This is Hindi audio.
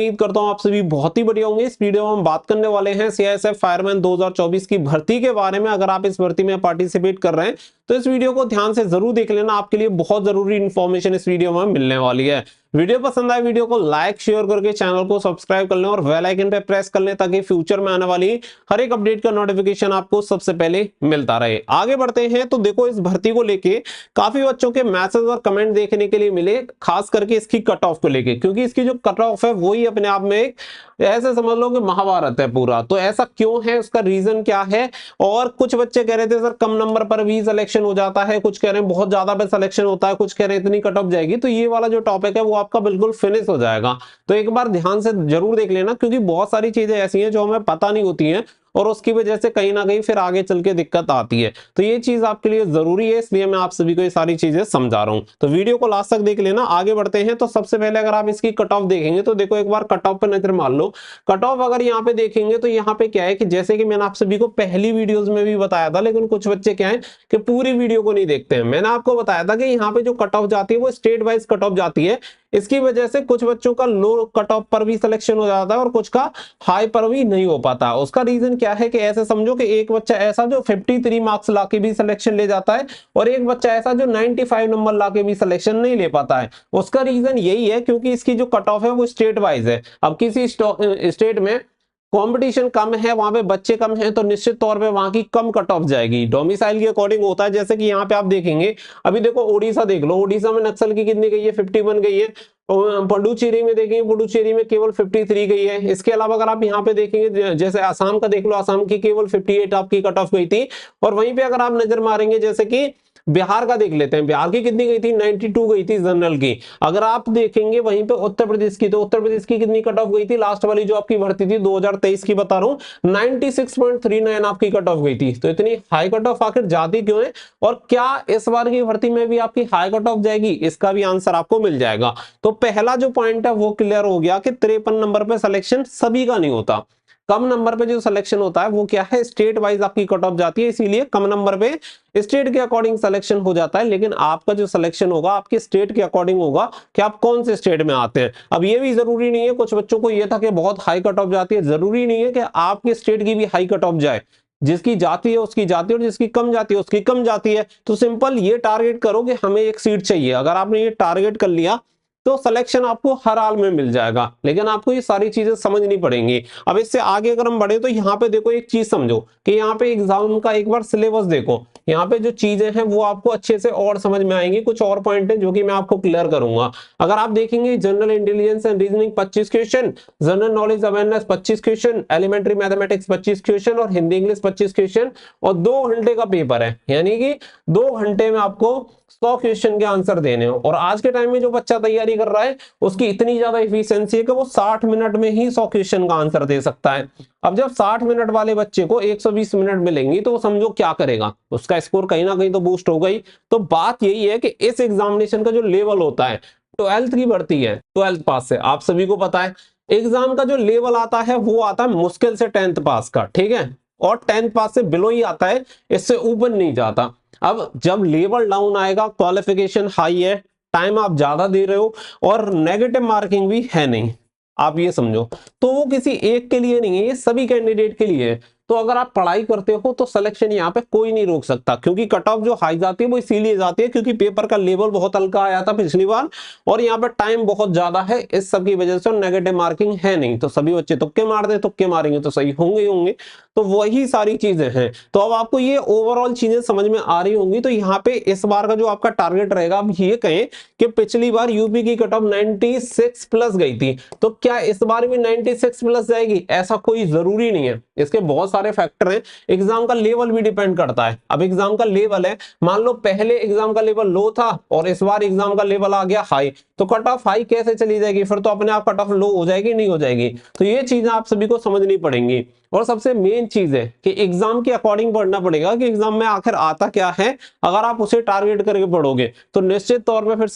उम्मीद करता हूं आप सभी बहुत ही बढ़िया होंगे। इस वीडियो में हम बात करने वाले हैं सीआईएसएफ फायरमैन 2024 की भर्ती के बारे में। अगर आप इस भर्ती में पार्टिसिपेट कर रहे हैं तो इस वीडियो को ध्यान से जरूर देख लेना, आपके लिए बहुत जरूरी इंफॉर्मेशन इस वीडियो में मिलने वाली है। वीडियो पसंद आए वीडियो को लाइक शेयर करके चैनल को सब्सक्राइब कर लें और बेल आइकन पे प्रेस कर लें ताकि फ्यूचर में आने वाली हर एक अपडेट का नोटिफिकेशन आपको सबसे पहले मिलता रहे। आगे बढ़ते हैं तो देखो, इस भर्ती को लेके काफी बच्चों के मैसेज और कमेंट देखने के लिए मिले, खास करके इसकी कट ऑफ को लेके, क्योंकि इसकी जो कट ऑफ है वही अपने आप में एक ऐसे समझ लो कि महाभारत है पूरा। तो ऐसा क्यों है, उसका रीजन क्या है? और कुछ बच्चे कह रहे थे सर कम नंबर पर भी सिलेक्शन हो जाता है, कुछ कह रहे हैं बहुत ज्यादा पे सिलेक्शन होता है, कुछ कह रहे हैं इतनी कट ऑफ जाएगी। तो ये वाला जो टॉपिक है वो आपका बिल्कुल फिनिश हो जाएगा, तो एक बार ध्यान से जरूर देख लेना, क्योंकि बहुत सारी चीजें ऐसी हैं जो हमें पता नहीं होती हैं और उसकी वजह से कहीं ना कहीं फिर आगे चल के दिक्कत आती है। तो ये चीज आपके लिए जरूरी है, इसलिए मैं आप सभी को ये सारी चीजें समझा रहा हूं। तो वीडियो को लास्ट तक देख लेना। आगे बढ़ते हैं तो सबसे पहले अगर आप इसकी कट ऑफ देखेंगे तो देखो, एक बार कट ऑफ पर नजर मार लो। कट ऑफ अगर यहाँ पे देखेंगे तो यहाँ पे क्या है कि जैसे कि मैंने आप सभी को पहली वीडियोस में भी बताया था, लेकिन कुछ बच्चे क्या है कि पूरी वीडियो को नहीं देखते हैं। मैंने आपको बताया था कि यहाँ पे जो कट ऑफ जाती है वो स्टेट वाइज कट ऑफ जाती है। इसकी वजह से कुछ बच्चों का लो कट ऑफ पर भी सिलेक्शन हो जाता है और कुछ का हाई पर भी नहीं हो पाता। उसका रीजन क्या है कि ऐसे समझो कि एक बच्चा ऐसा जो 53 मार्क्स लाके भी सिलेक्शन ले जाता है और एक बच्चा ऐसा जो 95 नंबर लाके भी सिलेक्शन नहीं ले पाता है। उसका रीजन यही है क्योंकि इसकी जो कट ऑफ है वो स्टेट वाइज है। अब किसी स्टेट में कंपटीशन कम है, वहां पे बच्चे कम हैं, तो निश्चित तौर पे वहां की कम कट ऑफ जाएगी, डोमिसाइल के अकॉर्डिंग होता है। जैसे कि यहाँ पे आप देखेंगे, अभी देखो ओडिशा देख लो, ओडिशा में नक्सल की कितनी गई है, 51 गई है। पुडुचेरी में देखेंगे, पुडुचेरी में केवल 53 गई है। इसके अलावा अगर आप यहाँ पे देखेंगे, जैसे आसाम का देख लो, आसाम की केवल 58 आपकी कट ऑफ गई थी। और वहीं पे अगर आप नजर मारेंगे, जैसे कि बिहार का देख लेते हैं, बिहार की कितनी गई थी, 92 गई थी जनरल की। अगर आप देखेंगे वहीं पे उत्तर प्रदेश की, तो उत्तर प्रदेश की कितनी कट ऑफ गई थी, लास्ट वाली जो आपकी भर्ती थी 2023 की बता रहा हूं, 96.39 आपकी कट ऑफ गई थी। तो इतनी हाई कट ऑफ आखिर जाती क्यों है, और क्या इस बार की भर्ती में भी आपकी हाई कट ऑफ जाएगी, इसका भी आंसर आपको मिल जाएगा। तो पहला जो पॉइंट है वो क्लियर हो गया कि 53 नंबर पे सिलेक्शन सभी का नहीं होता। कम नंबर पे जो सिलेक्शन होता है वो क्या है, स्टेट वाइज आपकी कट ऑफ जाती है, इसीलिए कम नंबर पे स्टेट के अकॉर्डिंग सिलेक्शन हो जाता है। लेकिन आपका जो सिलेक्शन होगा आपके स्टेट के अकॉर्डिंग होगा कि आप कौन से स्टेट में आते हैं। अब ये भी जरूरी नहीं है, कुछ बच्चों को ये था कि बहुत हाई कट ऑफ जाती है, जरूरी नहीं है कि आपके स्टेट की भी हाई कट ऑफ जाए। जिसकी जाती है उसकी जाती है और जिसकी कम जाती है उसकी कम जाती है। तो सिंपल ये टारगेट करो कि हमें एक सीट चाहिए। अगर आपने ये टारगेट कर लिया तो सिलेक्शन आपको हर हाल में मिल जाएगा, लेकिन आपको ये सारी चीजें समझनी पड़ेंगी। अब इससे आगे अगर हम बढ़े तो यहाँ पे देखो, एक चीज समझो कि यहाँ पे एग्जाम का एक बार सिलेबस देखो, यहाँ पे जो चीजें हैं वो आपको अच्छे से और समझ में आएंगी। कुछ और पॉइंट है जो कि मैं आपको क्लियर करूंगा। अगर आप देखेंगे, general intelligence and reasoning 25 question, general knowledge awareness 25 question, elementary mathematics 25 question और हिंदी इंग्लिश 25 क्वेश्चन, और 2 घंटे का पेपर है, यानी कि 2 घंटे में आपको 100 क्वेश्चन के आंसर देने हो। और आज के टाइम में जो बच्चा तैयारी कर रहा है उसकी इतनी ज्यादा एफिशिएंसी है कि वो 60 मिनट में ही 100 क्वेश्चन का आंसर दे सकता है। अब जब 60 मिनट वाले बच्चे को 120 मिनट मिलेंगी तो वो समझो क्या करेगा, उसका स्कोर कहीं ना कहीं तो बूस्ट होगा ही। तो बात यही है कि इस एग्जामिनेशन का जो लेवल होता है, 12th की भर्ती है, 12th पास से आप सभी को पता है एग्जाम का जो लेवल आता है वो आता है मुश्किल से 10th पास का, ठीक है, और 10th पास से बिलो ही आता है, इससे ऊपर नहीं जाता। अब जब लेवल डाउन आएगा, क्वालिफिकेशन हाई है, टाइम आप ज्यादा दे रहे हो और नेगेटिव मार्किंग भी है नहीं, आप ये समझो, तो वो किसी एक के लिए नहीं है, ये सभी कैंडिडेट के लिए है। तो अगर आप पढ़ाई करते हो तो सिलेक्शन यहाँ पे कोई नहीं रोक सकता, क्योंकि कट ऑफ जो हाई जाती है वो इसीलिए जाती है क्योंकि पेपर का लेवल बहुत हल्का आया था पिछली बार और यहाँ पे टाइम बहुत ज्यादा है, इस सब की वजह से नेगेटिव मार्किंग है नहीं। तो सभी बच्चे तुक्के मार दे, तुक्के मारेंगे तो सही होंगे ही होंगे। तो वही सारी चीजें हैं। तो अब आपको ये ओवरऑल चीजें समझ में आ रही होंगी। तो यहाँ पे इस बार का जो आपका टारगेट रहेगा, अब ये कहें कि पिछली बार यूपी की कट ऑफ 96 प्लस गई थी, तो क्या इस बार भी 96 प्लस जाएगी? ऐसा कोई जरूरी नहीं है, इसके बहुत सारे फैक्टर हैं। एग्जाम का लेवल भी डिपेंड करता है। अब एग्जाम का लेवल है, मान लो पहले एग्जाम का लेवल लो था और इस बार एग्जाम का लेवल आ गया हाई, तो कट ऑफ हाई कैसे चली जाएगी? फिर तो अपने आप कट ऑफ लो हो जाएगी, नहीं हो जाएगी। तो ये चीजें आप सभी को समझनी पड़ेंगी। और सबसे मेन चीज है कि एग्जाम के अकॉर्डिंग पढ़ना पड़ेगा कि एग्जाम में आखिर आता क्या है। अगर आप उसे टारगेट करके पढ़ोगे तो निश्चित तौर पर फिर